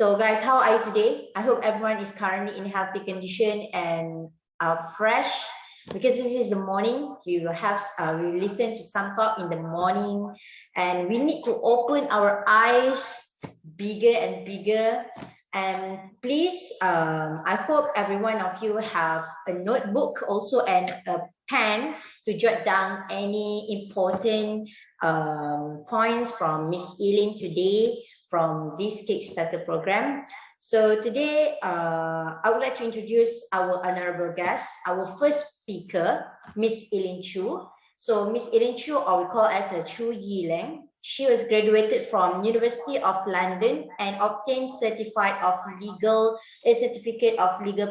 So guys, how are you today? I hope everyone is currently in healthy condition and fresh, because this is the morning. We will have we listen to some talk in the morning, and we need to open our eyes bigger and bigger. And please, I hope every one of you have a notebook also and a pen to jot down any important points from Miss Eileen today from this Kickstarter program. So today, I would like to introduce our honorable guest, our first speaker, Miss Eileen Chu. So Miss Eileen Chu, or we call as a Chu Yi Leng. She was graduated from University of London and obtained certificate of legal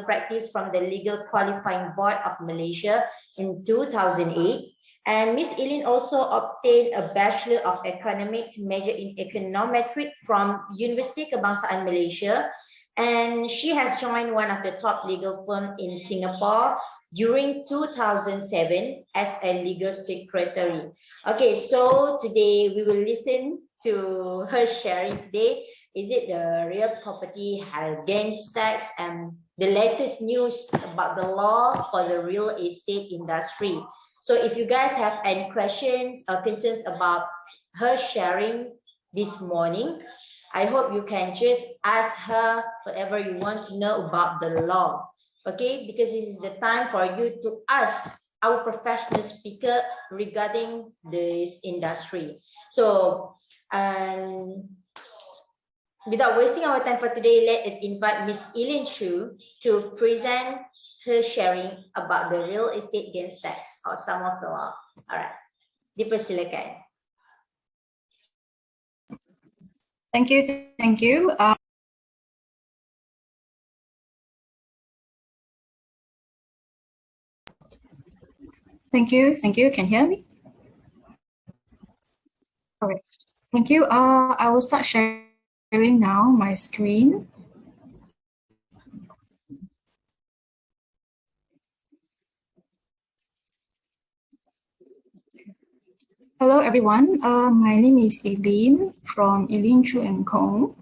practice from the Legal Qualifying Board of Malaysia in 2008. And Miss Eileen also obtained a Bachelor of Economics major in Econometrics from University Kebangsaan Malaysia. And she has joined one of the top legal firms in Singapore during 2007 as a legal secretary. Okay, so today we will listen to her sharing today. Is it the real property gains tax and the latest news about the law for the real estate industry? So if you guys have any questions or concerns about her sharing this morning, I hope you can just ask her whatever you want to know about the law. Okay, because this is the time for you to ask our professional speaker regarding this industry. So, without wasting our time for today, let us invite Miss Eileen Chu to present her sharing about the real estate gains tax or some of the law. All right, dipersilakan. Thank you. Thank you. Thank you. Thank you. Can you hear me? All right. Thank you. I will start sharing now my screen. Hello, everyone. My name is Eileen from Eileen Chu & Kong.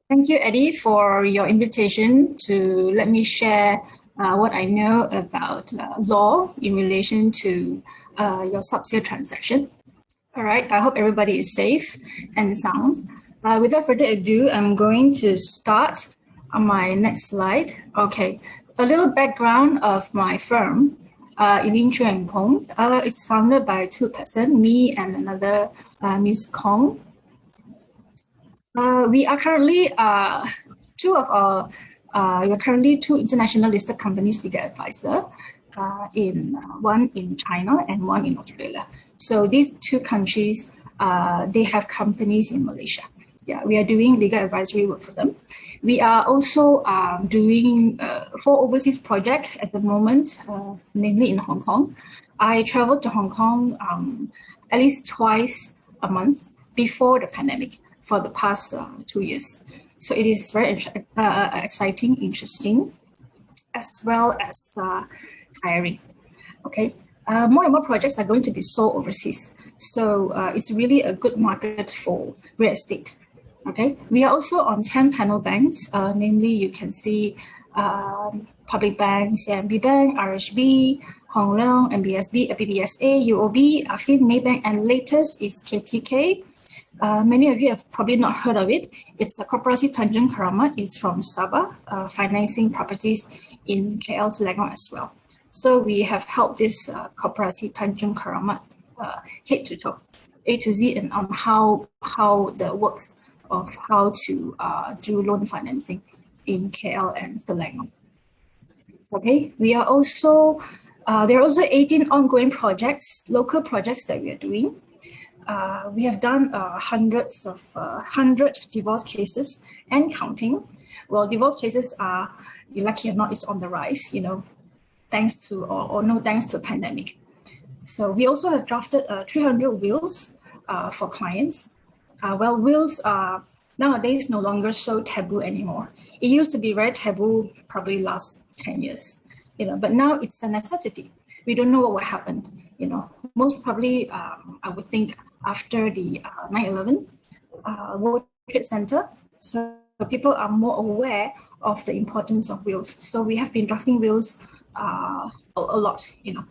Thank you, Eddie, for your invitation to let me share what I know about law in relation to your sub-sale transaction. All right, I hope everybody is safe and sound. Without further ado, I'm going to start on my next slide. Okay, a little background of my firm, Eileen Chu & Kong. It's founded by two persons, me and another Miss Kong. We are currently two international listed companies legal advisor, one in China and one in Australia. So these two countries, they have companies in Malaysia. Yeah, we are doing legal advisory work for them. We are also doing 4 overseas projects at the moment, namely in Hong Kong. I traveled to Hong Kong at least twice a month before the pandemic for the past 2 years. So it is very exciting, interesting, as well as tiring. Okay, more and more projects are going to be sold overseas. So it's really a good market for real estate. Okay, we are also on 10 panel banks, namely you can see public banks, CMB Bank, RHB, Hong Leong, MBSB, BBSA, UOB, Afin, Maybank, and latest is KTK. Many of you have probably not heard of it. It's a Koperasi Tanjung Keramat. It's from Sabah, financing properties in KL Selangor as well. So we have helped this Koperasi Tanjung Keramat head to toe, A to Z, and on how the works of how to do loan financing in KL and Selangor. Okay, we are also there are also 18 ongoing projects, local projects that we are doing. We have done 100 divorce cases and counting. Well, divorce cases are, you lucky or not, it's on the rise, you know, thanks to or no thanks to pandemic. So we also have drafted 300 wills for clients. Well, wills are nowadays no longer so taboo anymore. It used to be very taboo probably last 10 years, you know, but now it's a necessity. We don't know what will happen, you know. Most probably, I would think after the 9/11 World Trade Center, So people are more aware of the importance of wills. So we have been drafting wills a lot, you know.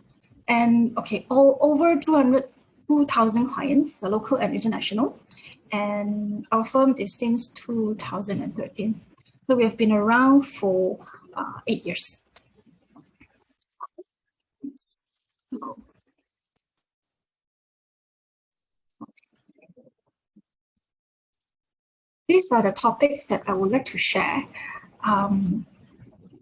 And okay, over 2,000 clients, local and international. And our firm is since 2013. So we have been around for 8 years. These are the topics that I would like to share.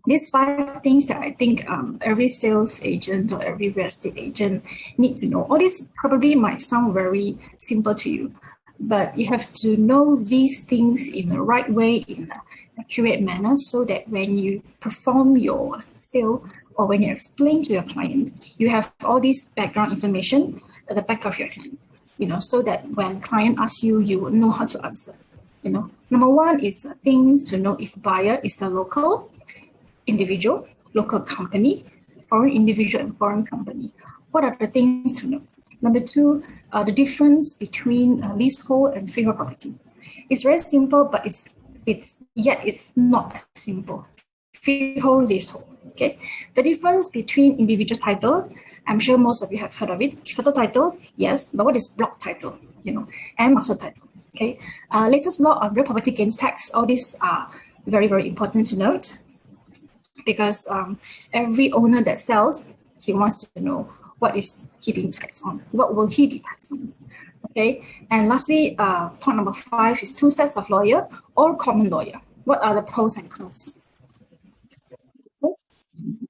These 5 things that I think every sales agent or every real estate agent need to know. All this probably might sound very simple to you, but you have to know these things in the right way, in an accurate manner, so that when you perform your sale or when you explain to your client, you have all this background information at the back of your hand, you know, so that when client asks you, you will know how to answer. You know, number 1 is things to know if buyer is a local, individual, local company, foreign individual and foreign company. What are the things to know? Number 2, the difference between leasehold and freehold property. It's very simple, but it's not as simple. Freehold, leasehold. Okay, the difference between individual title, I'm sure most of you have heard of it. Total title, yes, but what is block title? You know, and master title. Okay, latest law on real property gains tax. All these are very, very important to note, because every owner that sells, he wants to know what is he being taxed on, what will he be taxed on. Okay, and lastly, point number 5 is 2 sets of lawyer or common lawyer. What are the pros and cons? Okay.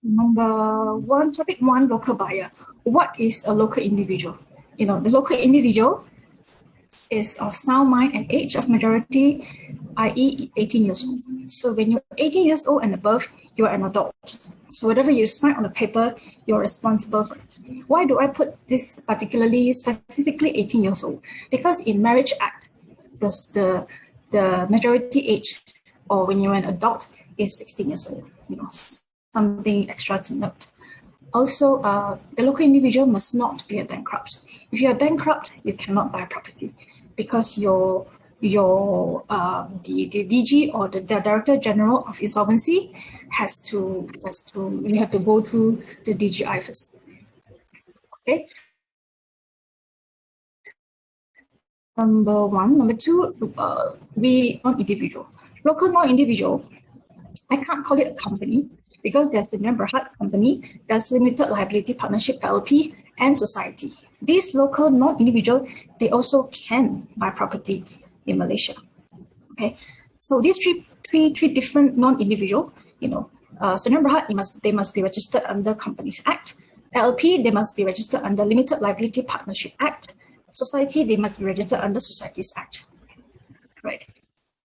Number 1, topic 1, local buyer. What is a local individual? You know, the local individual is of sound mind and age of majority, i.e. 18 years old. So when you're 18 years old and above, you are an adult. So whatever you sign on the paper, you're responsible for it. Why do I put this particularly, specifically 18 years old? Because in Marriage Act, the majority age, or when you're an adult, is 16 years old. You know, something extra to note. Also, the local individual must not be a bankrupt. If you're a bankrupt, you cannot buy property, because the DG or the Director General of Insolvency you have to go through the DGI first. Okay. Number 1. Number 2, we non-individual. Local non-individual, I can't call it a company, because there's the Berhad company, there's limited liability partnership LP, and society. These local non-individual, they also can buy property in Malaysia. Okay, so these three different non-individual, you know, Sdn Berhad, they must be registered under Companies Act. LP, they must be registered under Limited Liability Partnership Act. Society, they must be registered under Societies Act. Right.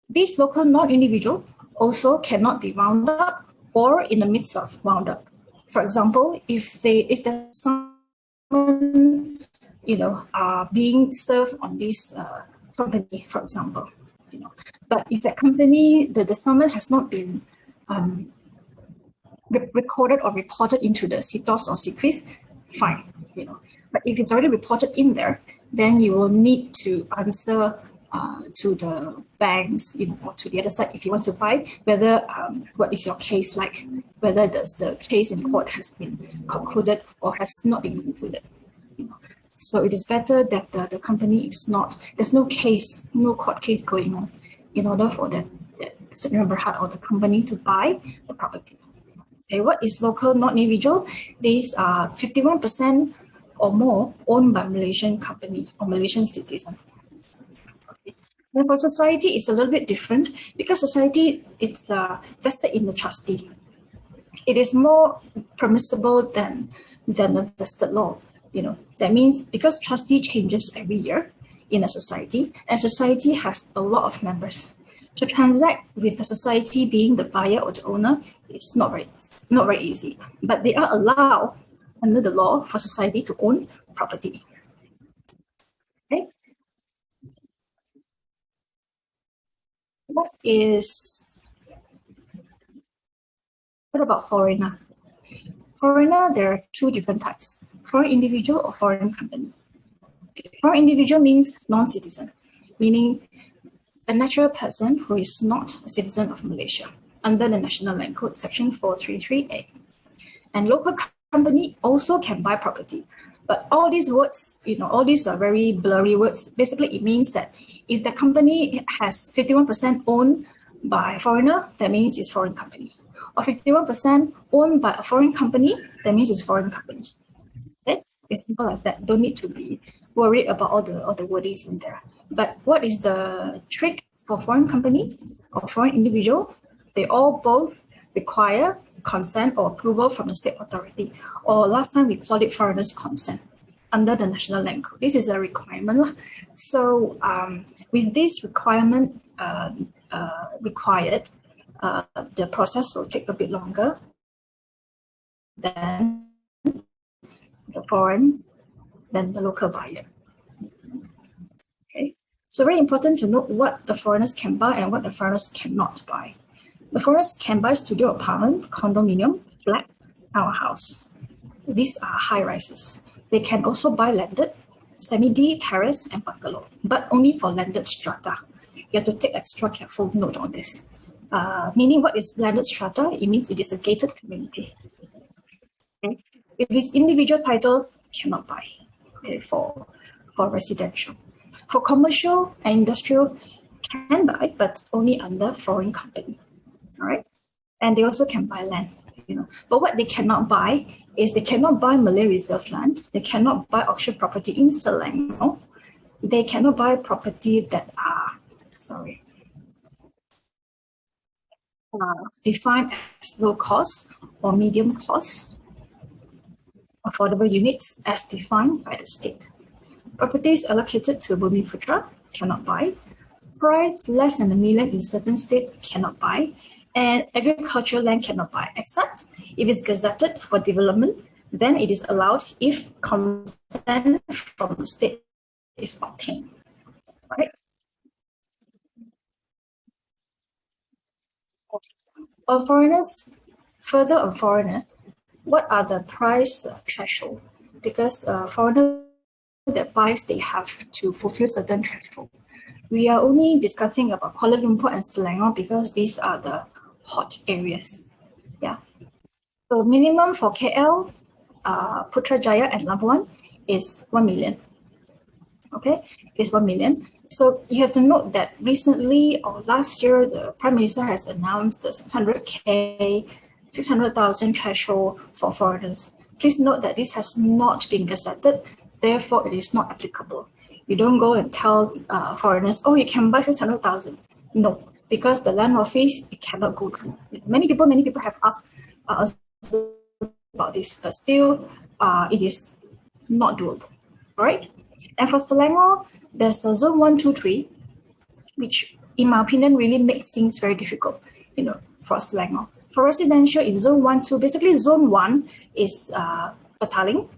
These local non-individual also cannot be wound up or in the midst of wound up. For example, if there's someone, you know, are being served on this company, for example, you know, but if that company, the summons has not been recorded or reported into the CITOS or CICRIS, fine, you know. But if it's already reported in there, then you will need to answer to the banks, you know, or to the other side if you want to buy, whether what is your case like, whether the case in court has been concluded or has not been concluded. You know. So it is better that the company is not, there's no case, no court case going on in order for that Sdn Berhad or the company to buy the property. Okay, what is local non-individual? These are 51% or more owned by Malaysian company or Malaysian citizen. Okay. Then for society, it's a little bit different, because society, it's vested in the trustee. It is more permissible than the vested law. You know, that means because trustee changes every year in a society, and society has a lot of members. To transact with the society being the buyer or the owner, it's not very easy. But they are allowed under the law for society to own property. Okay. What about foreigner? Foreigner, there are 2 different types: foreign individual or foreign company. Okay. Foreign individual means non-citizen, meaning a natural person who is not a citizen of Malaysia under the National Land Code Section 433A. And local company also can buy property. But all these words, all these are very blurry words. Basically, it means that if the company has 51% owned by a foreigner, that means it's foreign company. Or 51% owned by a foreign company, that means it's foreign company. Okay? It's simple as that. Don't need to be worried about all the wordings in there. But what is the trick for foreign company or foreign individual? They all both require consent or approval from the state authority, or last time we called it foreigners' consent under the National Land Code. This is a requirement. So with this requirement required, the process will take a bit longer than the local buyer. Okay, so very important to note what the foreigners can buy and what the foreigners cannot buy. The foreigners can buy studio apartment, condominium, flat, townhouse. These are high rises. They can also buy landed, semi-D, terrace, and bungalow, but only for landed strata. You have to take extra careful note on this. Meaning, what is landed strata? It means it is a gated community. Okay? If it's individual title, cannot buy. Okay, for residential. For commercial and industrial, can buy, but only under foreign company. All right, and they also can buy land, But what they cannot buy is they cannot buy Malay reserve land. They cannot buy auction property in Selangor. They cannot buy property that are, defined as low cost or medium cost, affordable units as defined by the state. Properties allocated to Bumiputra cannot buy. Price less than $1 million in certain state cannot buy. And agricultural land cannot buy, except if it's gazetted for development, then it is allowed if consent from the state is obtained. Right? On foreigners, further on foreigner, what are the price threshold? Because foreigner that buys, they have to fulfill certain threshold. We are only discussing about Kuala Lumpur and Selangor because these are the hot areas. Yeah. So minimum for KL, Putrajaya and Labuan is 1 million. Okay, is 1 million. So you have to note that recently or last year, the Prime Minister has announced the 600,000 threshold for foreigners. Please note that this has not been gazetted, therefore it is not applicable. You don't go and tell foreigners, oh, you can buy 600,000. No, because the land office, it cannot go through. Many people have asked us about this, but still it is not doable. All right. And for Selangor, there's a zone 1, 2, 3, which in my opinion really makes things very difficult, for Selangor. For residential, in zone 1, 2, basically zone 1 is Petaling,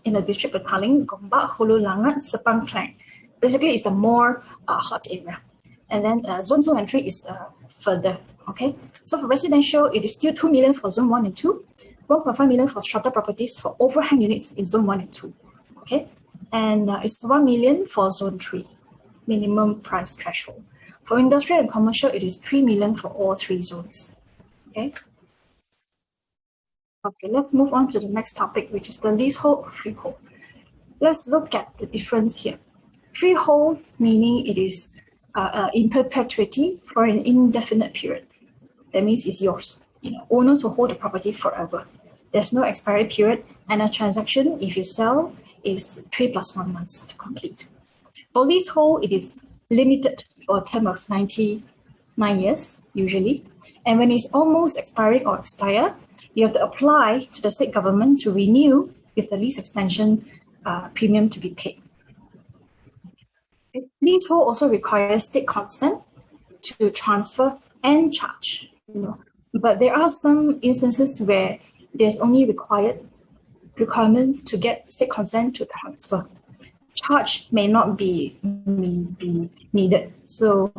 in the district Petaling, Gombak, Hulu Langat, Sepang Klang. Basically, it's the more hot area. And then zone 2 and 3 is further, okay? So for residential, it is still 2 million for zone 1 and 2, 1.5 million for strata properties for overhang units in zone 1 and 2, okay? And it's 1 million for zone 3, minimum price threshold. For industrial and commercial, it is 3 million for all 3 zones, okay? Okay, let's move on to the next topic, which is the leasehold or freehold. Let's look at the difference here. Freehold, meaning it is in perpetuity for an indefinite period. That means it's yours. Owners will hold the property forever. There's no expiry period, and a transaction, if you sell, is 3 + 1 months to complete. For leasehold, it is limited for a term of 99 years, usually. And when it's almost expiring or expire, you have to apply to the state government to renew with the lease extension premium to be paid. Leasehold also requires state consent to transfer and charge. But there are some instances where there's only requirements to get state consent to transfer. Charge may not be needed. So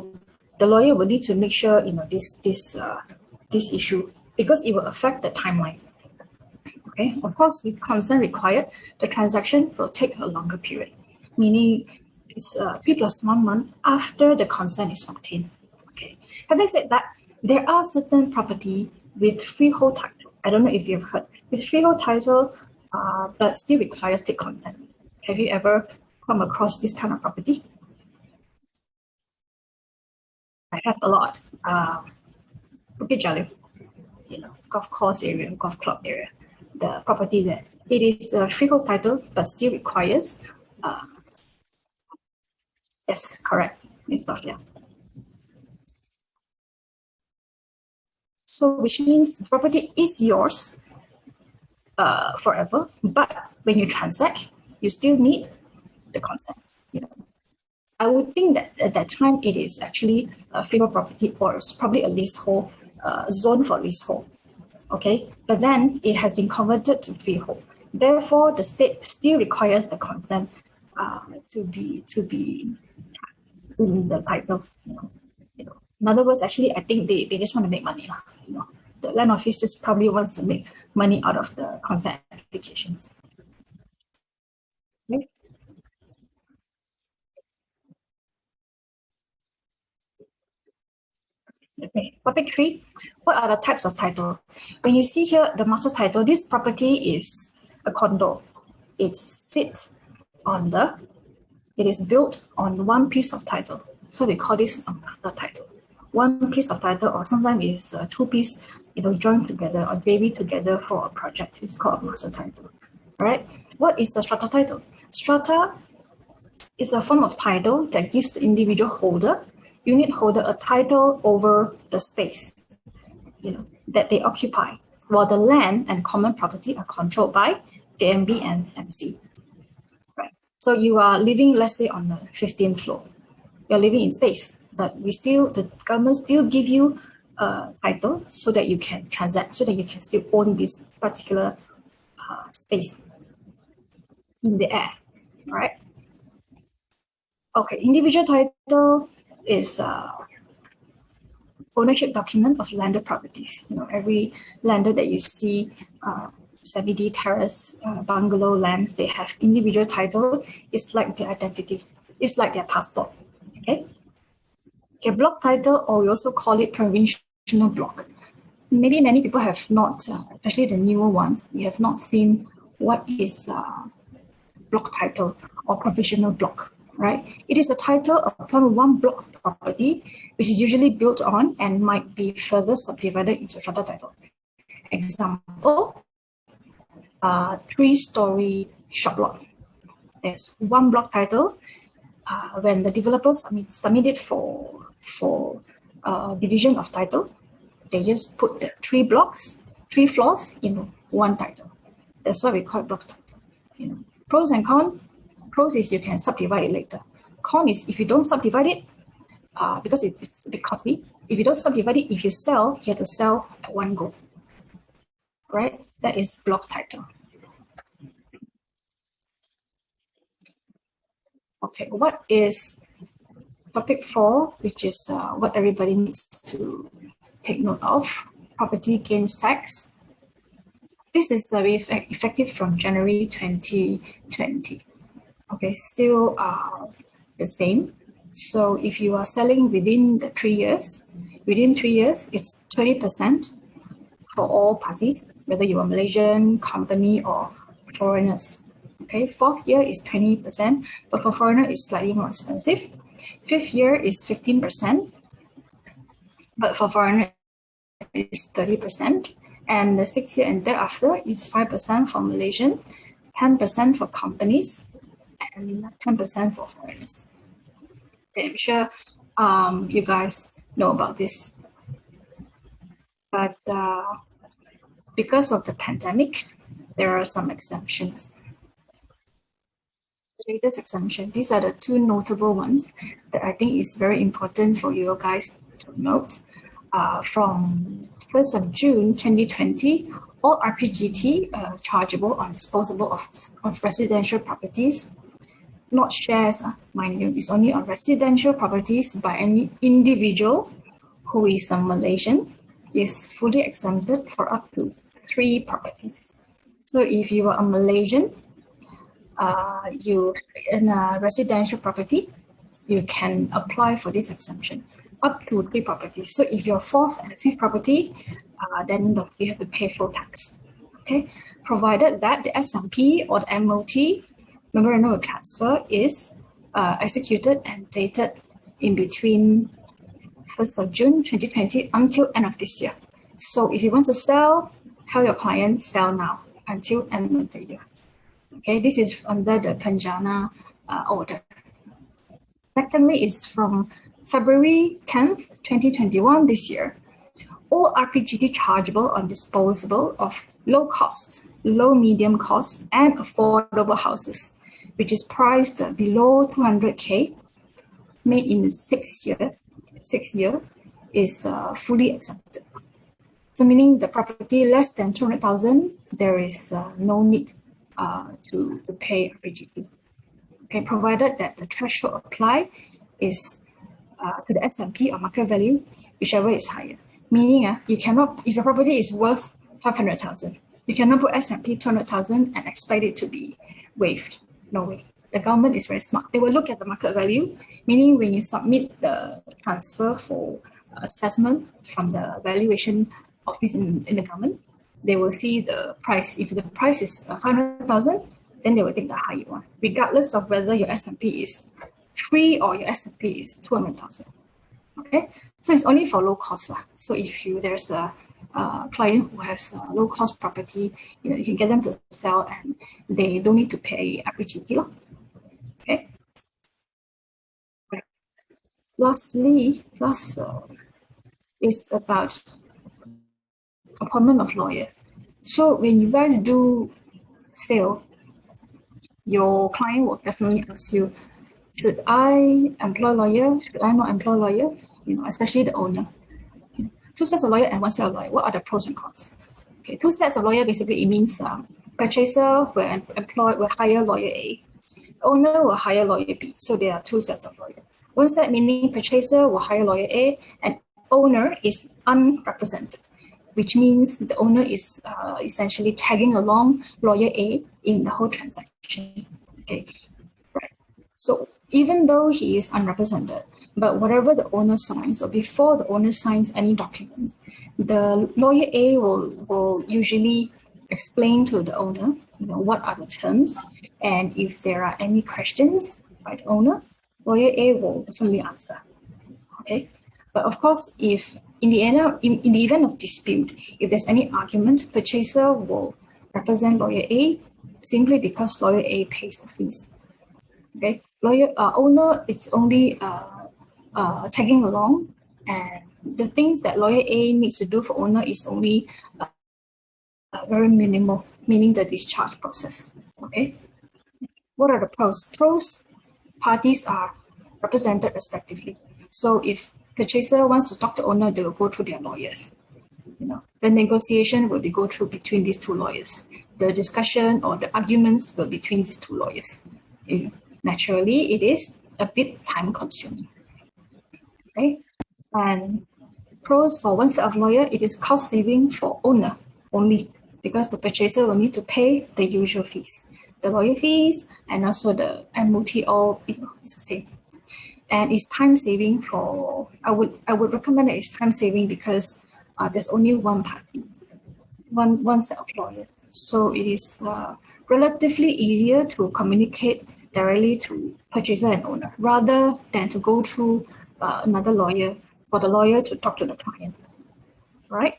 the lawyer will need to make sure this issue, because it will affect the timeline. Okay, of course, with consent required, the transaction will take a longer period, meaning It's 3+1 month after the consent is obtained. Okay. Having said that, there are certain property with freehold title. I don't know if you've heard with freehold title, but still requires state consent. Have you ever come across this kind of property? I have a lot. Bukit Jalil, golf course area, golf club area. The property there, it is a freehold title, but still requires. Yes, correct. Yeah. So which means the property is yours forever, but when you transact, you still need the consent. I would think that at that time it is actually a freehold property, or it's probably a leasehold zone for leasehold. Okay, but then it has been converted to freehold. Therefore, the state still requires the consent to be in the title. In other words, actually, I think they just want to make money. The land office just probably wants to make money out of the consent applications. Okay. Okay. Topic 3, what are the types of title? When you see here the master title, this property is a condo. It sits on it is built on one piece of title. So we call this a master title. One piece of title, or sometimes it's two pieces, joined together or JV together for a project. It's called a master title. All right. What is a strata title? Strata is a form of title that gives the individual holder, unit holder, a title over the space, that they occupy, while the land and common property are controlled by JMB and MC. Right. So you are living, let's say, on the 15th floor. You're living in space, but the government still give you a title so that you can transact, so that you can still own this particular space in the air, right? Okay, individual title is ownership document of landed properties. Every landed that you see, CBD terrace, bungalow lands, they have individual title. It's like their identity. It's like their passport. Okay. Okay, block title, or we also call it provincial block. Maybe many people have not, especially the newer ones, you have not seen what is block title or provisional block, right? It is a title upon one block of property, which is usually built on and might be further subdivided into strata title. Example, 3-story shop lot. There's one block title. When the developers submit it for division of title, they just put the 3 blocks, 3 floors in one title. That's why we call it block title. Pros and cons. Pros is you can subdivide it later. Con is if you don't subdivide it, because it's a bit costly. If you don't subdivide it, if you sell, you have to sell at one go. Right? That is block title. Okay, what is topic 4, which is what everybody needs to take note of, property gains tax. This is very effective from January 2020. Okay, still the same. So if you are selling within 3 years, it's 20% for all parties, whether you are Malaysian, company, or foreigners. Okay, 4th year is 20%, but for foreigner it's slightly more expensive. 5th year is 15%, but for foreigner it's 30%. And the 6th year and thereafter is 5% for Malaysian, 10% for companies, and 10% for foreigners. I'm sure you guys know about this. But because of the pandemic, there are some exemptions. The latest exemption, these are the 2 notable ones that I think is very important for you guys to note. From 1st of June 2020, all RPGT chargeable on disposable of residential properties, not shares, mind you, it's only on residential properties by any individual who is a Malaysian, is fully exempted for up to 3 properties. So if you are a Malaysian, you in a residential property, you can apply for this exemption up to 3 properties. So if you're 4th and 5th property, then you have to pay full tax. Okay, provided that the SMP or the MOT, memorandum of transfer, is executed and dated in between 1st of June 2020 until end of this year. So if you want to sell, tell your client sell now until end of the year. Okay, this is under the Panjana order. Secondly, is from February 10th, 2021 this year. All RPGT chargeable on disposable of low cost, low medium cost, and affordable houses, which is priced below 200K, made in 6 year, is fully exempted. So meaning the property less than 200,000, there is no need to pay RPGT. Okay, provided that the threshold applied is to the SMP or market value, whichever is higher. Meaning, you cannot, if your property is worth 500,000, you cannot put SMP 200,000 and expect it to be waived. No way. The government is very smart. They will look at the market value, meaning when you submit the transfer for assessment from the valuation office in the government, they will see the price. If the price is 500,000, then they will take the higher one, regardless of whether your SMP is 3 or your SMP is 200,000. Okay, so it's only for low cost lah. So if there's a client who has a low cost property, you can get them to sell and they don't need to pay RPGT. Okay. Right. Lastly, is about appointment of lawyer. So when you guys do sale, your client will definitely ask you, should I employ lawyer? Should I not employ lawyer? Especially the owner. 2 sets of lawyer and 1 set of lawyer. What are the pros and cons? Okay, 2 sets of lawyer basically it means purchaser will hire lawyer A, owner will hire lawyer B. So there are 2 sets of lawyer. 1 set meaning purchaser will hire lawyer A and owner is unrepresented, which means the owner is essentially tagging along lawyer A in the whole transaction. Okay, right. So even though he is unrepresented, but whatever the owner signs or before the owner signs any documents, the lawyer A will usually explain to the owner, what are the terms, and if there are any questions by the owner, lawyer A will definitely answer. Okay, but of course, if in the event of dispute, if there's any argument, purchaser will represent lawyer A simply because lawyer A pays the fees. Okay, owner is only tagging along, and the things that lawyer A needs to do for owner is only very minimal, meaning the discharge process. Okay, what are the pros? Pros, parties are represented respectively. So if purchaser wants to talk to owner, they will go through their lawyers. The negotiation will go through between these 2 lawyers. The discussion or the arguments will be between these 2 lawyers. Naturally, it is a bit time consuming. Okay, and pros for 1 set of lawyer, it is cost saving for owner only because the purchaser will need to pay the usual fees, the lawyer fees, and also the MOT. All it's the same. And it's time saving for, I would recommend that it's time saving because there's only 1 party, one set of lawyers. So it is relatively easier to communicate directly to purchaser and owner rather than to go through another lawyer for the lawyer to talk to the client, right?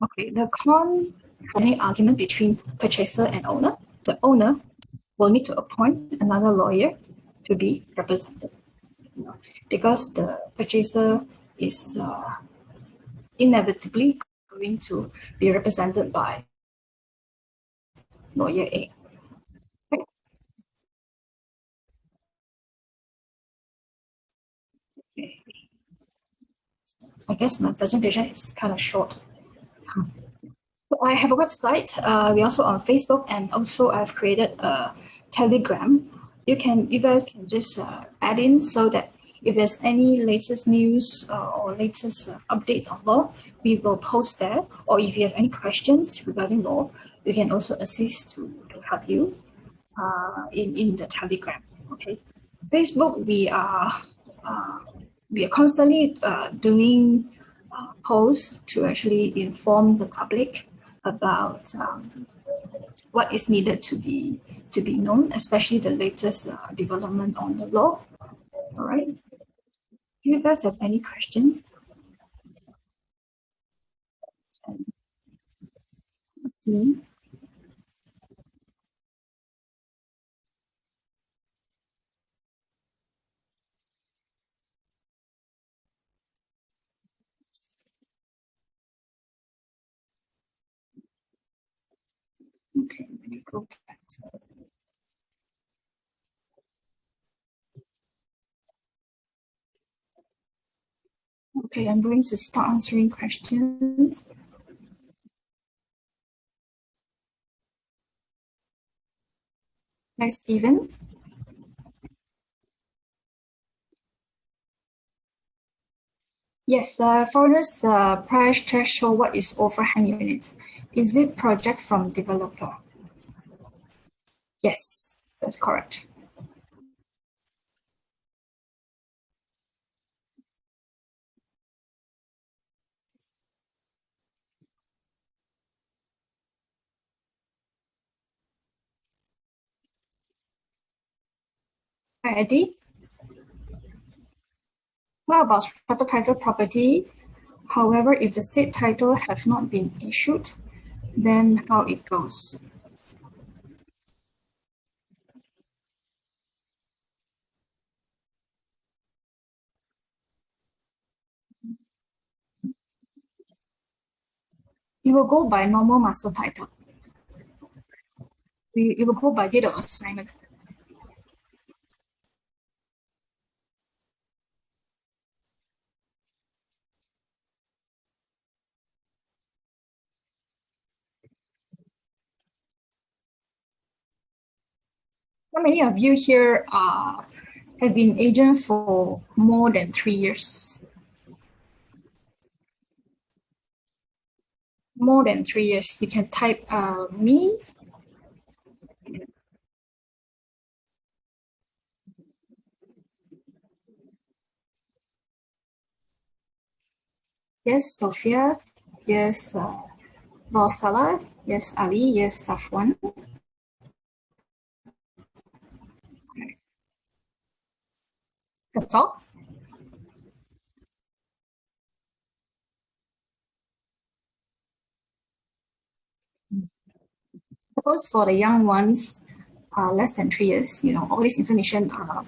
Okay, the con for any argument between purchaser and owner, the owner will need to appoint another lawyer to be represented, because the purchaser is inevitably going to be represented by lawyer A. Okay. I guess my presentation is kind of short. So I have a website. We're also on Facebook, and also I've created a Telegram. You guys can just add in so that if there's any latest news or latest updates on law, we will post there. Or if you have any questions regarding law, we can also assist to help you in the Telegram. Okay, Facebook, we are constantly doing posts to actually inform the public about what is needed to be known, especially the latest development on the law. All right. Do you guys have any questions? Let's see. Okay, let me go back to it. Okay, I'm going to start answering questions. Hi, Stephen. Yes, foreigners price threshold, what is overhang units? Is it project from developer? Yes, that's correct. Hi, Eddie. What about strata title property? However, if the state title have not been issued, then how it goes? You will go by normal master title. You will go by date of assignment. How many of you here have been agent for more than 3 years? More than 3 years. You can type me. Yes, Sophia. Yes, Valsala. Yes, Ali. Yes, Safwan. That's all. Suppose for the young ones, less than 3 years, all this information are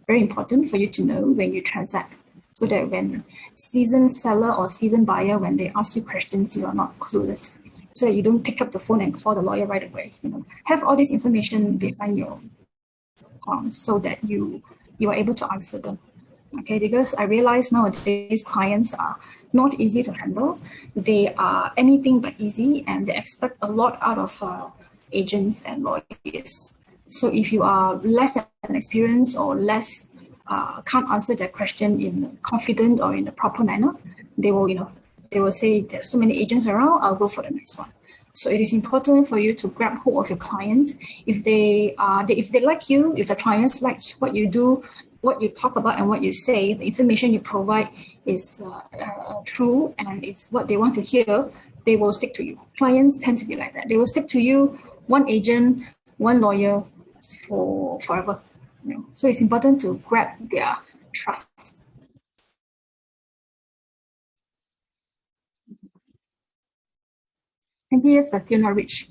very important for you to know when you transact, so that when seasoned seller or seasoned buyer, when they ask you questions, you are not clueless, so that you don't pick up the phone and call the lawyer right away. Have all this information behind your so that you are able to answer them. Okay, because I realize nowadays clients are not easy to handle. They are anything but easy, and they expect a lot out of agents and lawyers. So if you are less than experienced or less can't answer that question in confident or in a proper manner, they will say there's so many agents around, I'll go for the next one. So it is important for you to grab hold of your client. If they like you, if the clients like what you do, what you talk about and what you say, the information you provide is true and it's what they want to hear, they will stick to you. Clients tend to be like that. They will stick to you, one agent, one lawyer for forever. So it's important to grab their trust. And yes, but you're not rich.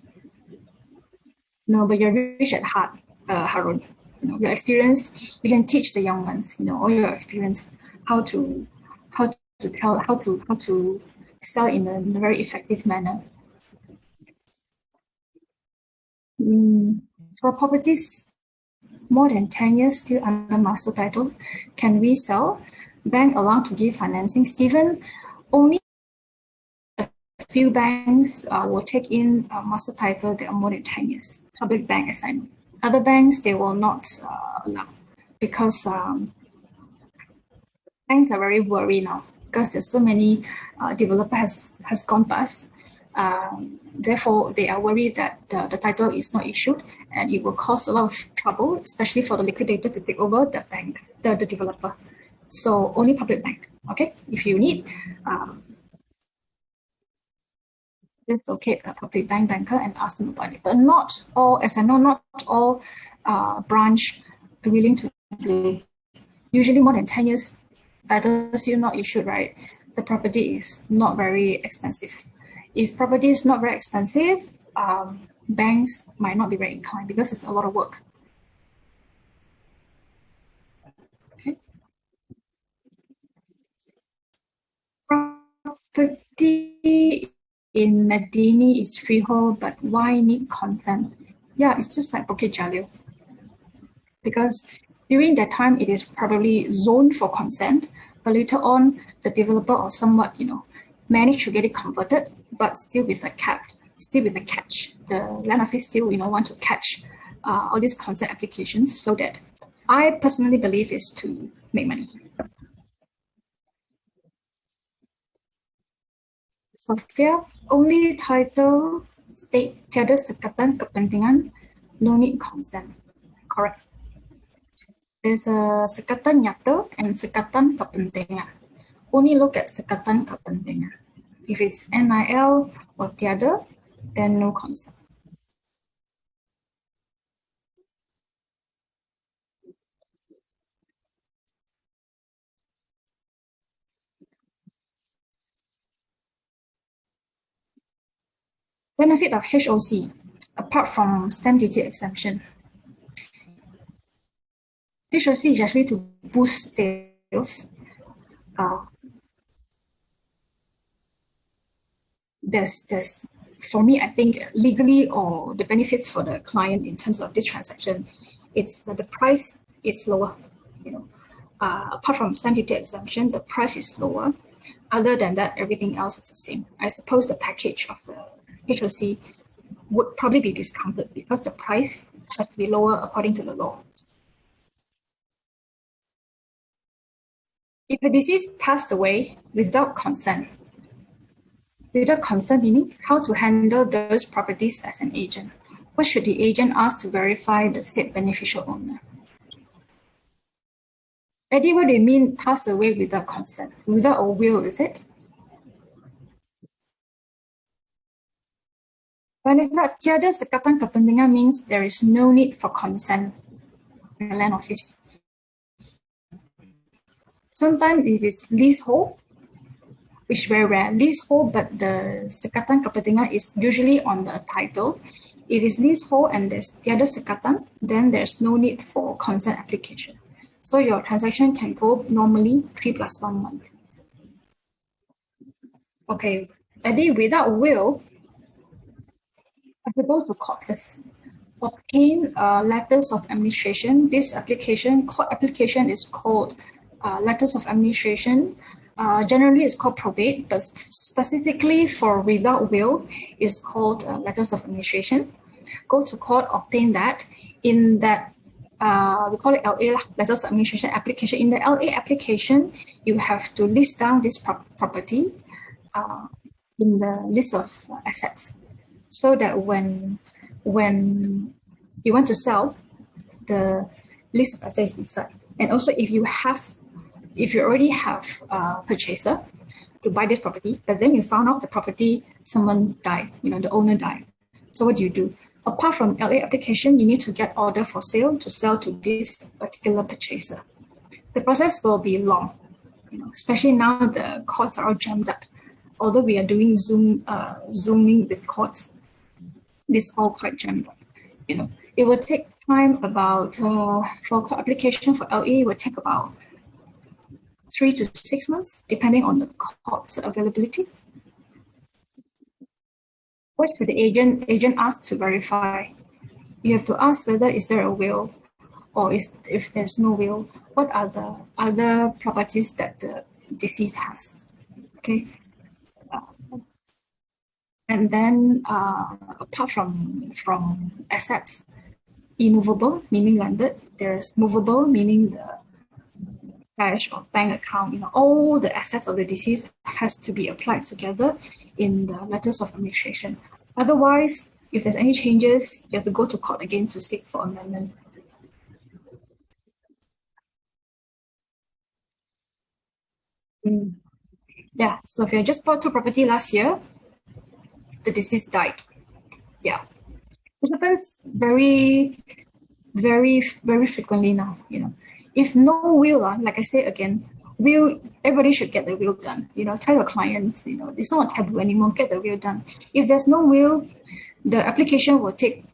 No, but you're rich at heart, Harun. Your experience, you can teach the young ones, all your experience, how to sell in a very effective manner. For properties more than 10 years still under master title, can we sell? Bank allowed to give financing? Stephen, only a few banks will take in a master title that are more than 10 years, public bank assignment. Other banks, they will not allow, because banks are very worried now. because there's so many developer has gone bust. Therefore, they are worried that the title is not issued and it will cause a lot of trouble, especially for the liquidator to take over the bank, the developer. So only public bank, okay? If you need, just locate a public banker and ask them about it. But not all, as I know, not all branch are willing to do. Usually more than 10 years, title still not issued, right? The property is not very expensive. If property is not very expensive, banks might not be very inclined because it's a lot of work. Okay. Property in Medini is freehold, but why need consent? Yeah, it's just like Bukit Jalil. Because during that time, it is probably zoned for consent, but later on, the developer or somewhat, managed to get it converted, but still with a catch. The land office still, want to catch all these consent applications so that I personally believe is to make money. Sophia, only title state tiada sekatan kepentingan, no need consent. Correct. There's a sekatan nyata and sekatan kepentingan. Only look at sekatan kepentingan. If it's NIL or tiada, then no consent. Benefit of HOC, apart from stamp duty exemption. HOC is actually to boost sales. There's for me, I think legally or the benefits for the client in terms of this transaction, it's the price is lower. Apart from stamp duty exemption, the price is lower. Other than that, everything else is the same. I suppose the package of the HOC would probably be discounted because the price has to be lower according to the law. If the deceased passed away without consent meaning how to handle those properties as an agent. What should the agent ask to verify the said beneficial owner? Eddie, what do you mean pass away without consent? Without a will, is it? When it's not tiada sekatan kepentingan means there is no need for consent in the land office. Sometimes if it's leasehold, which is very rare, leasehold, but the sekatan kepentingan is usually on the title. If it's leasehold and there's tiada sekatan, then there's no need for consent application. So your transaction can go normally 3 + 1 month. Okay, Eddie, without will, I have to go to court first. Obtain letters of administration. This court application is called letters of administration. Generally, it's called probate, but specifically for without will, is called letters of administration. Go to court, obtain that. In that, we call it LA, letters of administration application. In the LA application, you have to list down this property in the list of assets, so that when you want to sell, the list of assets is inside. And also, if you already have a purchaser to buy this property, but then you found out the property, someone died, the owner died. So what do? Apart from LA application, you need to get order for sale to sell to this particular purchaser. The process will be long, especially now the courts are all jammed up. Although we are doing Zooming with courts, this all quite jammed up. It will take time about, for court application for LA, it will take about 3 to 6 months, depending on the court's availability. What should the agent ask to verify? You have to ask whether is there a will, or if there's no will, what are the other properties that the deceased has. Okay. And then apart from assets, immovable meaning landed, there's movable meaning cash or bank account, all the assets of the deceased has to be applied together in the letters of administration. Otherwise, if there's any changes, you have to go to court again to seek for amendment. Yeah, so if you just bought two property last year, the deceased died. Yeah, it happens very, very, very frequently now. If no will, like I say again, will, everybody should get the will done. Tell your clients, it's not a taboo anymore. Get the will done. If there's no will, the application will take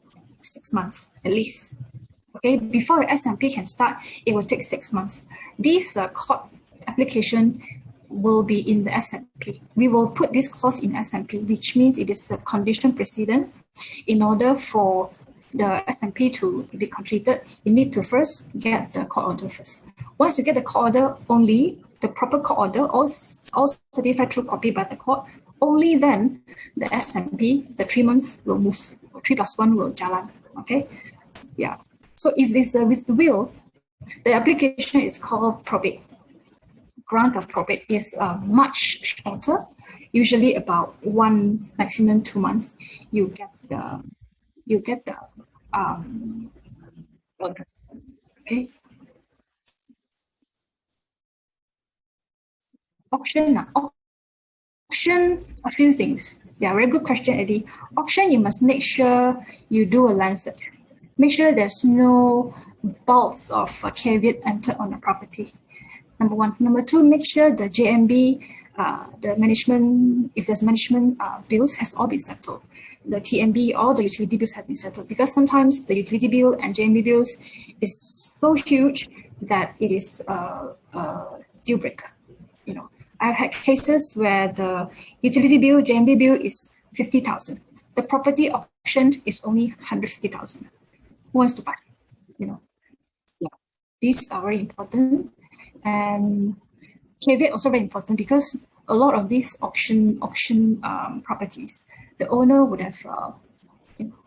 6 months at least. Okay, before your SMP can start, it will take 6 months. This court application will be in the SMP. We will put this clause in SMP, which means it is a condition precedent. In order for the SMP to be completed, you need to first get the court order first. Once you get the court order, only the proper court order, all certified true copy by the court, only then the SMP, the 3 months will move, 3+1 will jalan. Okay, yeah. So if it's with the will, the application is called probate. Grant of probate is much shorter, usually about 1, maximum 2 months. You get the order. Okay. Auction, a few things. Yeah, very good question, Eddie. Auction, you must make sure you do a land search. Make sure there's no bulks of caveat entered on the property. Number one. Number two, make sure the JMB, the management, if there's management bills, has all been settled. The TMB, all the utility bills have been settled, because sometimes the utility bill and JMB bills is so huge that it is a deal breaker. I've had cases where the utility bill, JMB bill is 50,000. The property auctioned is only 150,000. Who wants to buy? Yeah. These are very important. And caveat also very important, because a lot of these auction properties, the owner would have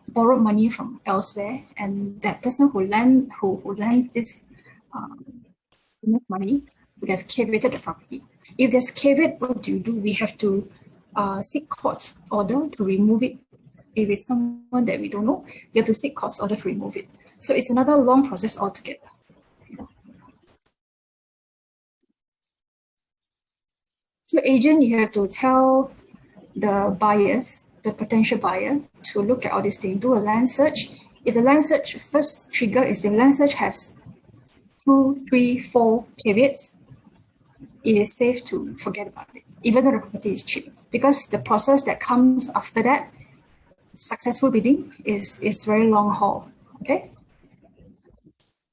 borrowed money from elsewhere, and that person who lends this money would have caveated the property. If there's caveat, what do? We have to seek court order to remove it. If it's someone that we don't know, we have to seek court order to remove it. So it's another long process altogether. So agent, you have to tell the buyers, the potential buyer, to look at all these things, do a land search. If the land search first trigger is if land search has 2, 3, 4 caveats, it is safe to forget about it, even though the property is cheap, because the process that comes after that, successful bidding, is very long haul. Okay.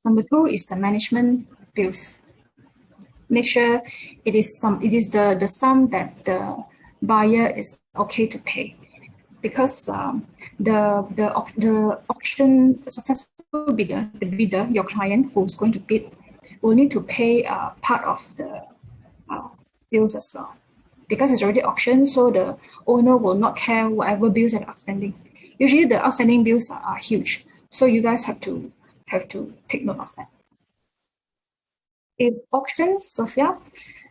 Number 2 is the management bills. Make sure it is the sum that the buyer is okay to pay, because the auction successful bidder, the bidder, your client who's going to bid, will need to pay part of the bills as well, because it's already auctioned. So the owner will not care whatever bills are outstanding. Usually the outstanding bills are huge, so you guys have to take note of that. In auction, Sophia,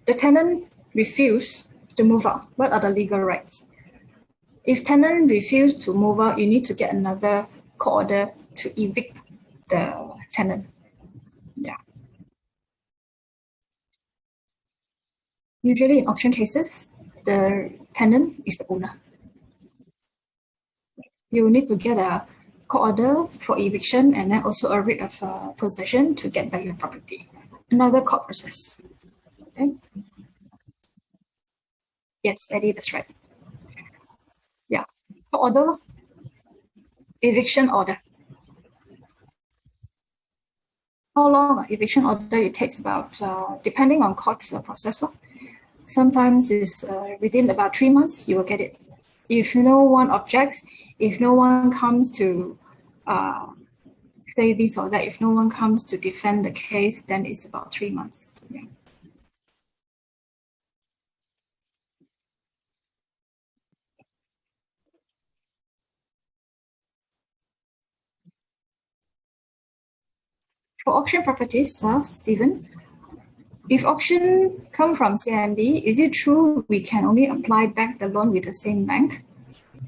the tenant refused to move out. What are the legal rights? If tenant refused to move out, you need to get another court order to evict the tenant. Yeah. Usually in auction cases, the tenant is the owner. You need to get a court order for eviction, and then also a writ of possession to get back your property. Another court process. Okay. Yes, Eddie, that's right. Yeah. Court order, eviction order. How long eviction order it takes? About depending on court's process. Sometimes it's within about 3 months you will get it. If no one objects, if no one comes to say this or that, if no one comes to defend the case, then it's about 3 months. Yeah. For auction properties, Stephen, If option come from CIMB, is it true we can only apply back the loan with the same bank?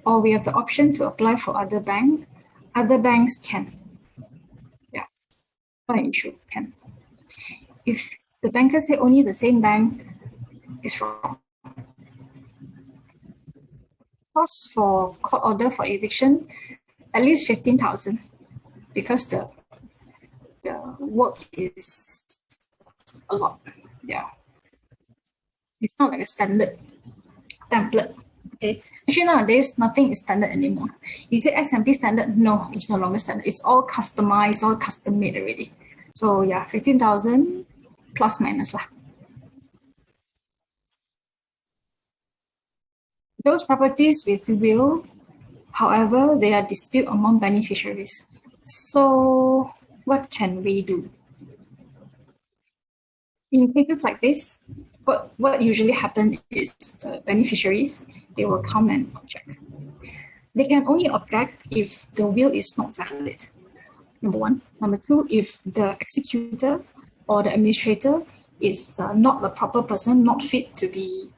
Or we have the option to apply for other bank? Other banks can. Yeah, not true, can. If the banker say only the same bank, it's wrong. Cost for court order for eviction, at least 15,000, because the work is a lot. Yeah, it's not like a standard template. Okay, actually nowadays nothing is standard anymore. You say SMP standard, no, it's no longer standard. It's all customized, all custom made already. So yeah, 15,000 plus minus lah. Those properties with will, however, they are dispute among beneficiaries. So what can we do? In cases like this, what usually happens is the beneficiaries, they will come and object. They can only object if the will is not valid. Number one. Number two, if the executor or the administrator is not the proper person, not fit to do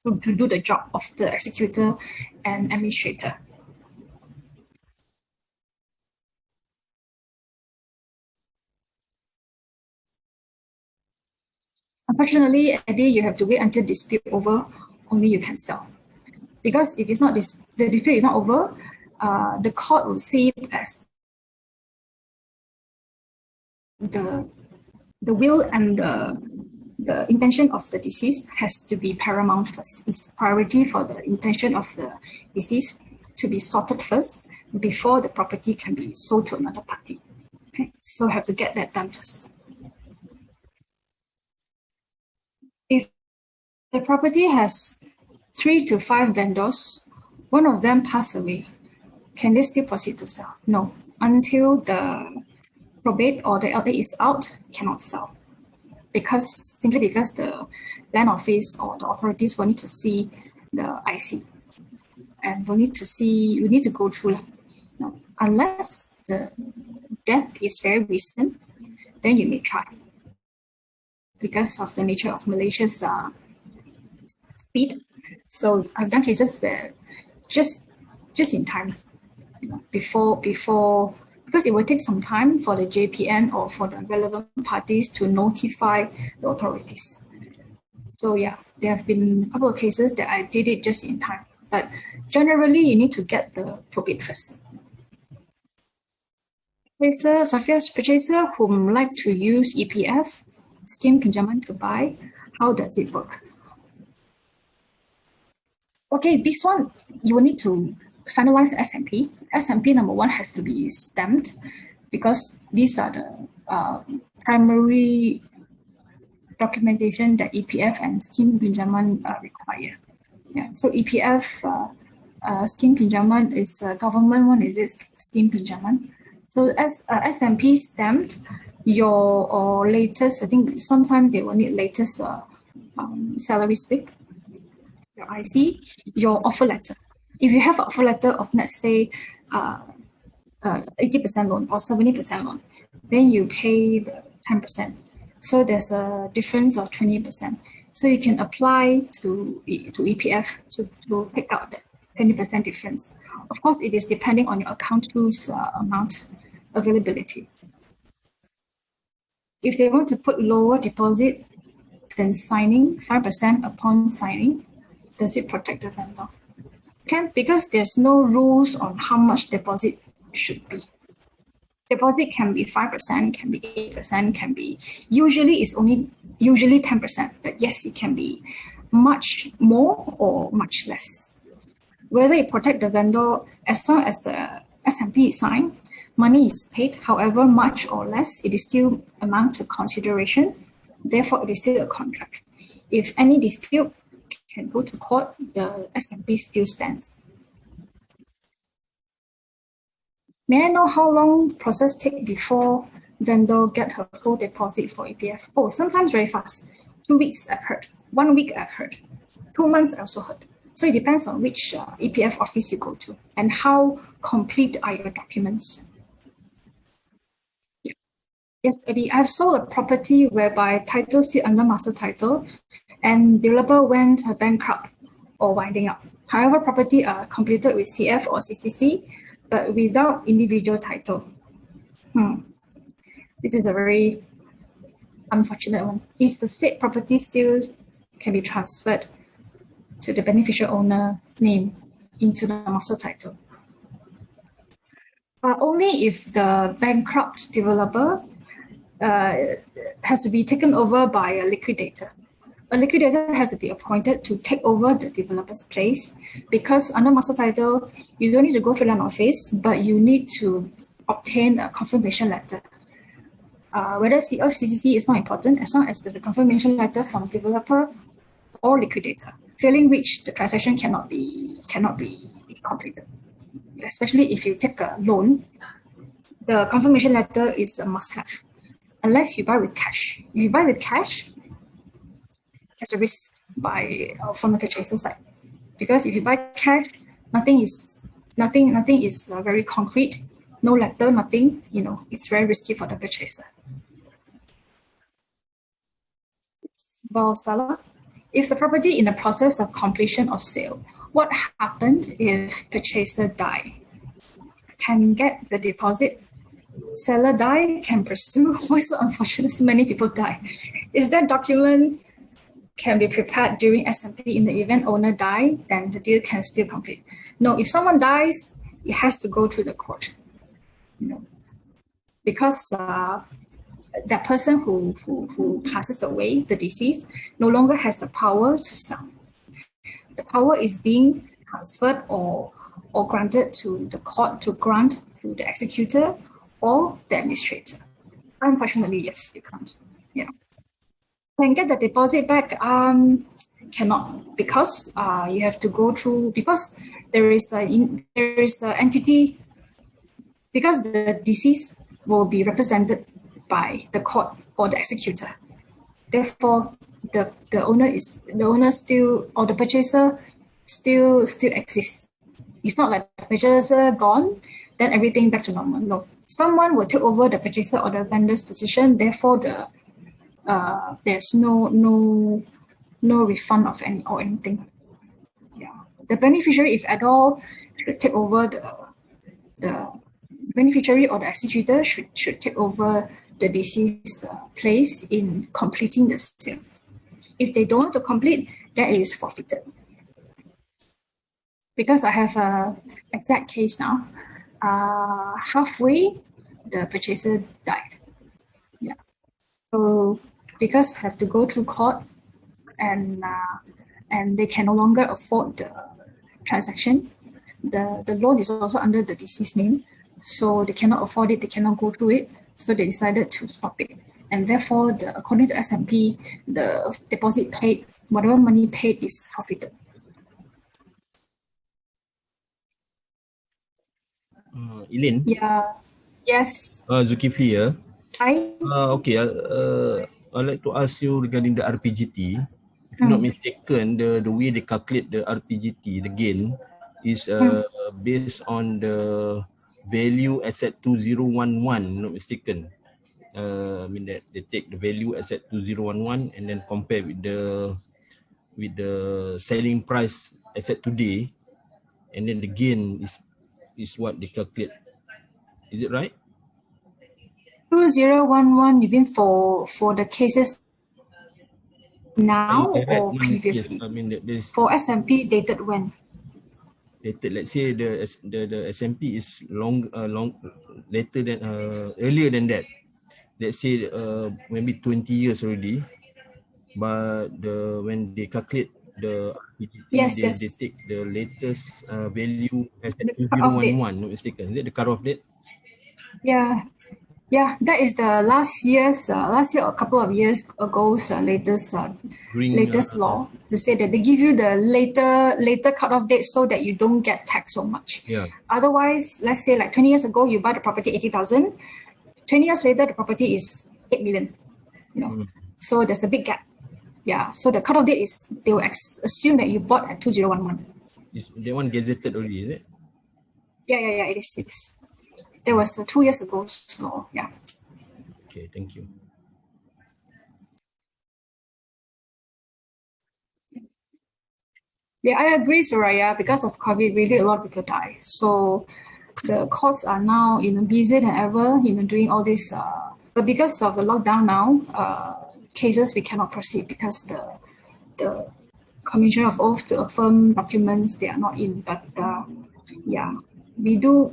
the job of the executor and administrator. Unfortunately, Eddie, you have to wait until dispute over, only you can sell. Because if it's not the dispute is not over, the court will see it as the will and the intention of the deceased has to be paramount first. It's priority for the intention of the deceased to be sorted first before the property can be sold to another party. Okay, so have to get that done first. If the property has 3 to 5 vendors, one of them pass away, can they still proceed to sell? No, until the probate or the LA is out, cannot sell. Simply because the land office or the authorities will need to see the IC, and we need to go through. No, unless the death is very recent, then you may try. Because of the nature of Malaysia's speed, so I've done cases where just in time, before, because it will take some time for the JPN or for the relevant parties to notify the authorities. So yeah, there have been a couple of cases that I did it just in time, but generally you need to get the probate first. Purchaser whom like to use EPF, scheme pinjaman to buy, how does it work? Okay, this one, you will need to finalize SMP. SMP number one has to be stamped because these are the primary documentation that EPF and scheme pinjaman require. Yeah, so EPF scheme pinjaman is government one, is it scheme pinjaman? So as SMP stamped, your latest, I think sometimes they will need latest salary slip, your IC, your offer letter. If you have an offer letter of, let's say, 80% loan or 70% loan, then you pay the 10%. So there's a difference of 20%. So you can apply to EPF to pick out that 20% difference. Of course, it is depending on your account tools amount availability. If they want to put lower deposit than signing, 5% upon signing, does it protect the vendor? Can, because there's no rules on how much deposit should be. Deposit can be 5%, can be 8%, can be, usually 10%, but yes, it can be much more or much less. Whether it protect the vendor, as long as the SMP is signed, money is paid, however much or less, it is still amount to consideration. Therefore, it is still a contract. If any dispute can go to court, the SMP still stands. May I know how long the process take before vendor get her full deposit for EPF? Oh, sometimes very fast. 2 weeks I've heard. 1 week I've heard. 2 months I also heard. So it depends on which EPF office you go to and how complete are your documents. Yes, Eddie, I've sold a property whereby title still under master title and developer went bankrupt or winding up. However, property are completed with CF or CCC, but without individual title. This is a very unfortunate one. Is the said property still can be transferred to the beneficial owner's name into the master title? Only if the bankrupt developer has to be taken over by a liquidator. A liquidator has to be appointed to take over the developer's place, because under master title, you don't need to go to land office, but you need to obtain a confirmation letter. Whether CF CCC is not important, as long as there's a confirmation letter from developer or liquidator, failing which the transaction cannot be completed. Especially if you take a loan, the confirmation letter is a must-have, unless you buy with cash. If you buy with cash, there's a risk from the purchaser side, because if you buy cash, nothing is very concrete, no letter, nothing. It's very risky for the purchaser. Well, seller, if the property in the process of completion of sale, what happened if purchaser die? Can get the deposit. Seller die, can pursue. Why so unfortunate? So many people die. Is that document can be prepared during SMP in the event owner die, then the deal can still complete? No, if someone dies, it has to go to the court. Because that person who passes away, the deceased, no longer has the power to sell. The power is being transferred or granted to the court to grant to the executor or the administrator. Unfortunately, yes, you can't. Yeah. Can get the deposit back? Cannot, because you have to go through, because there is an entity, because the deceased will be represented by the court or the executor. Therefore, the owner still, or the purchaser still exists. It's not like the purchaser gone, then everything back to normal. No, someone will take over the purchaser or the vendor's position. Therefore, there's no refund of anything. Yeah, the beneficiary, if at all, should take over the beneficiary or the executor should take over the deceased's place in completing the sale. If they don't want to complete, that is forfeited. Because I have an exact case now, halfway the purchaser died. Yeah. So because have to go through court, and they can no longer afford the transaction. The loan is also under the deceased name, so they cannot afford it. They cannot go through it. So they decided to stop it. And therefore, according to SMP, the deposit paid, whatever money paid, is forfeited. Eileen? Yeah. Yes. Zulkifli here. Hi. Okay. I'd like to ask you regarding the RPGT. If I'm not mistaken, the way they calculate the RPGT, the gain, is based on the value as at 2011, not mistaken. I mean that they take the value as at 2011 and then compare with the selling price as at today, and then the gain is what they calculate. Is it right? 2011, you mean for the cases now or previously? Yes, I mean there's for SMP dated when? Dated, let's say the SMP is later than earlier than that. Let's say maybe 20 years already, but when they calculate the RPGT, they take the latest value as at 2011, not mistaken. Is it the cutoff date? Yeah, that is the last year or a couple of years ago's latest law, to say that they give you the later cutoff date so that you don't get taxed so much. Yeah. Otherwise, let's say like 20 years ago, you buy the property 80,000. 20 years later, the property is 8 million. So there's a big gap. Yeah. So the cutoff date is, they will assume that you bought at 2011. Is that one gazetted already? Is it? Yeah. It is. There was 2 years ago. So yeah. Okay, thank you. Yeah, I agree, Soraya. Because of COVID, really a lot of people die. So the courts are now busier than ever, doing all this. But because of the lockdown now, cases we cannot proceed because the commission of oath to affirm documents they are not in. But yeah, we do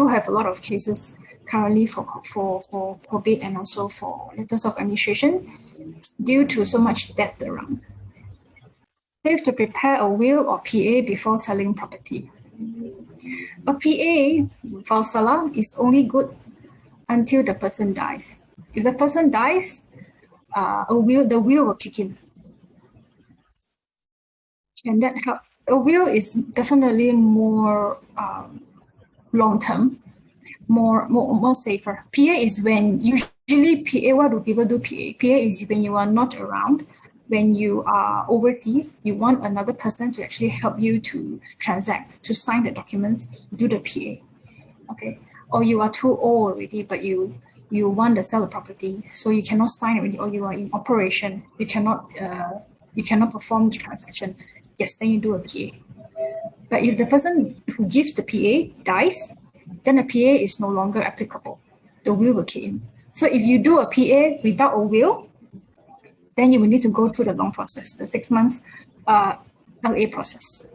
have a lot of cases currently for probate and also for letters of administration due to so much debt around. Safe to prepare a will or PA before selling property. A PA for seller is only good until the person dies. If the person dies, the will will kick in. Can that help? A will is definitely more long term, more safer. PA is when usually PA. What do people do? PA is when you are not around. When you are overseas, you want another person to actually help you to transact, to sign the documents, do the PA. Okay, or you are too old already, but you want to sell the property, so you cannot sign already, or you are in operation, you cannot perform the transaction. Yes, then you do a PA. But if the person who gives the PA dies, then the PA is no longer applicable. The will will kick in. So if you do a PA without a will, then you will need to go through the long process, the 6 months LA process.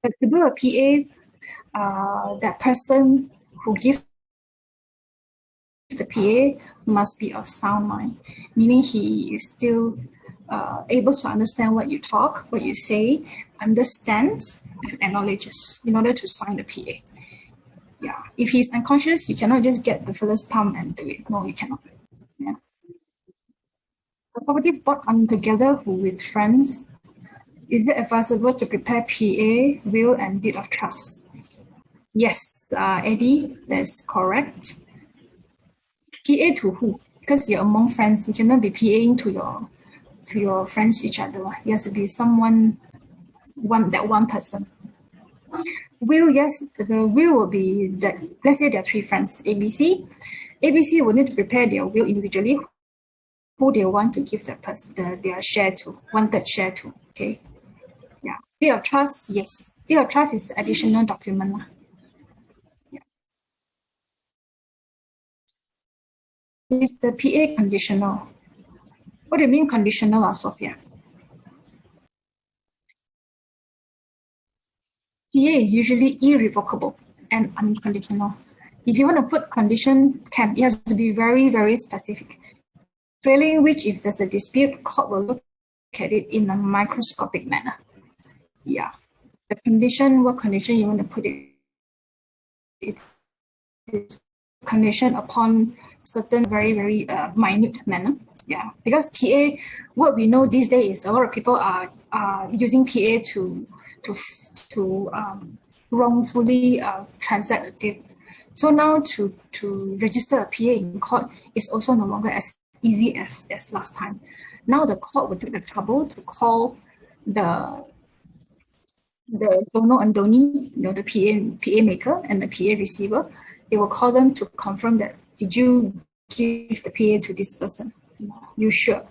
But to do a PA, that person who gives the PA must be of sound mind, meaning he is still able to understand what you talk, what you say, understands and acknowledges in order to sign the PA. Yeah, if he's unconscious, you cannot just get the fella's thumb and do it. No, you cannot. Yeah. The properties bought together with friends. Is it advisable to prepare PA, will, and deed of trust? Yes, Eddie, that's correct. PA to who? Because you're among friends, you cannot be PAing to your friends each other. It has to be someone, one person. Will, yes, the will will be that. Let's say there are 3 friends, ABC. ABC will need to prepare their will individually, who they want to give their share to, 1/3 share to. Okay. Yeah. Deed of trust, yes. Deed of trust is additional document. Yeah. Is the PA conditional? What do you mean conditional, Sophia? PA is usually irrevocable and unconditional. If you want to put condition, it has to be very, very specific. Failing which, if there's a dispute, court will look at it in a microscopic manner. Yeah. The condition, what condition you want to put it? It is condition upon certain very, very minute manner. Yeah. Because PA, what we know these days is a lot of people are using PA to wrongfully transact a deal. So now to register a PA in court is also no longer as easy as last time. Now the court will take the trouble to call the donor and donee, the PA maker and the PA receiver. They will call them to confirm that, did you give the PA to this person? You sure?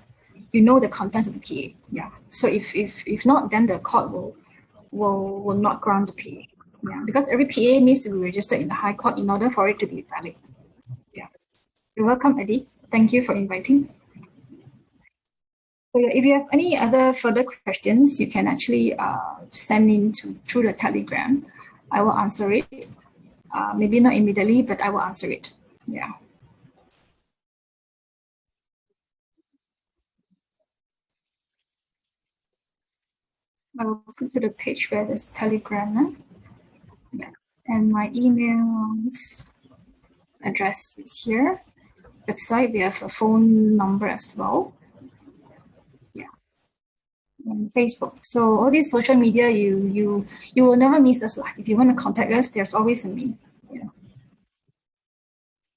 You know the contents of the PA. Yeah. So if not, then the court will not grant the PA. Yeah, because every PA needs to be registered in the High Court in order for it to be valid. Yeah. You're welcome, Eddie. Thank you for inviting. So if you have any other further questions, you can actually send in through the Telegram. I will answer it. Maybe not immediately, but I will answer it. Yeah. I will put to the page where there's Telegram. Yeah. And my email address is here. Website, we have a phone number as well. Yeah. And Facebook. So all these social media, you will never miss us. If you want to contact us, there's always a me. Yeah.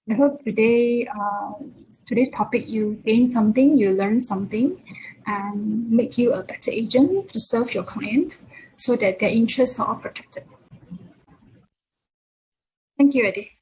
I hope today's topic you gained something, you learned something, and make you a better agent to serve your client so that their interests are all protected. Thank you, Eddie.